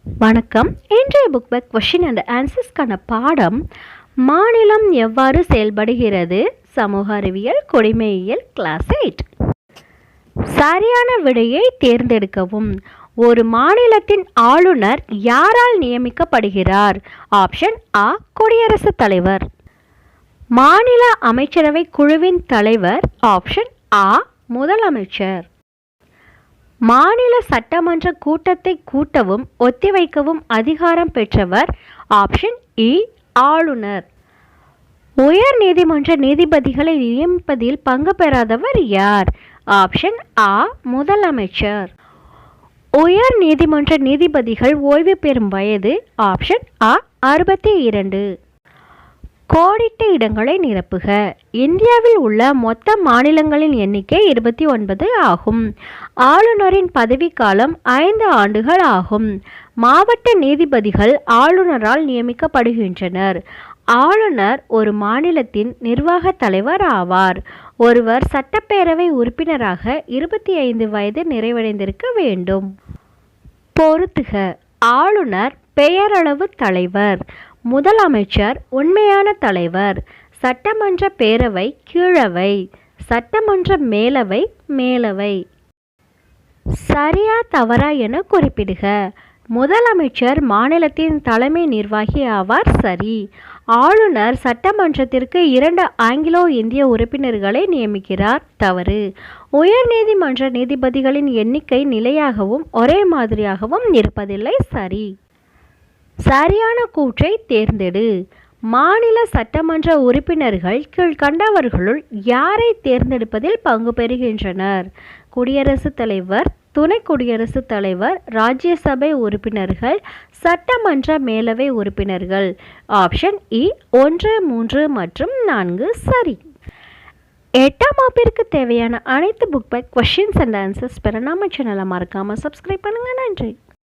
வணக்கம். இன்றைய book back question and ஆன்சர்ஸ்க்கான பாடம் மாநிலம் எவ்வாறு செயல்படுகிறது, சமூக அறிவியல், குடிமையியல், கிளாஸ் 8. சரியான விடையை தேர்ந்தெடுக்கவும். ஒரு மாநிலத்தின் ஆளுநர் யாரால் நியமிக்கப்படுகிறார்? ஆப்ஷன் ஆ, குடியரசுத் தலைவர். மாநில அமைச்சரவை குழுவின் தலைவர்? ஆப்ஷன் ஆ, முதலமைச்சர். மாநில சட்டமன்ற கூட்டத்தை கூட்டவும் ஒத்திவைக்கவும் அதிகாரம் பெற்றவர்? ஆப்ஷன் இ, ஆளுநர். உயர் நீதிமன்ற நீதிபதிகளை நியமிப்பதில் பங்கு பெறாதவர் யார்? ஆப்ஷன் ஆ, முதலமைச்சர். உயர் நீதிமன்ற நீதிபதிகள் ஓய்வு பெறும் வயது? ஆப்ஷன் ஆ, 62. கோடிட்ட இடங்களை நிரப்புக. இந்தியாவில் உள்ள மொத்த மாநிலங்களின் எண்ணிக்கை 29 ஆகும். ஆளுநரின் பதவிக்காலம் 5 ஆண்டுகள் ஆகும். மாவட்ட நீதிபதிகள் ஆளுநரால் நியமிக்கப்படுகின்றனர். ஆளுநர் ஒரு மாநிலத்தின் நிர்வாக தலைவர் ஆவார். ஒருவர் சட்டப்பேரவை உறுப்பினராக 25 வயது நிறைவடைந்திருக்க வேண்டும். பொறுத்துக. ஆளுநர் பெயரளவு தலைவர். முதலமைச்சர் உண்மையான தலைவர். சட்டமன்ற பேரவை கீழவை. சட்டமன்ற மேலவை மேலவை. சரியா தவறா என குறிப்பிடுக. முதலமைச்சர் மாநிலத்தின் தலைமை நிர்வாகி ஆவார். சரி. ஆளுநர் சட்டமன்றத்திற்கு 2 ஆங்கிலோ இந்திய உறுப்பினர்களை நியமிக்கிறார். தவறு. உயர்நீதிமன்ற நீதிபதிகளின் எண்ணிக்கை நிலையாகவும் ஒரே மாதிரியாகவும் இருப்பதில்லை. சரி. சரியான கூற்றை தேர்ந்தெடு. மாநில சட்டமன்ற உறுப்பினர்கள் கீழ்கண்டவர்களுள் யாரை தேர்ந்தெடுப்பதில் பங்கு பெறுகின்றனர்? குடியரசுத் தலைவர், துணை குடியரசுத் தலைவர், ராஜ்யசபை உறுப்பினர்கள், சட்டமன்ற மேலவை உறுப்பினர்கள். ஆப்ஷன் இ 1, 3 மற்றும் 4 சரி. 8ஆம் வகுப்பிற்கு தேவையான அனைத்து book back questions and answers பெற நம்ம சேனலை மறக்காமல் சப்ஸ்கிரைப் பண்ணுங்க. நன்றி.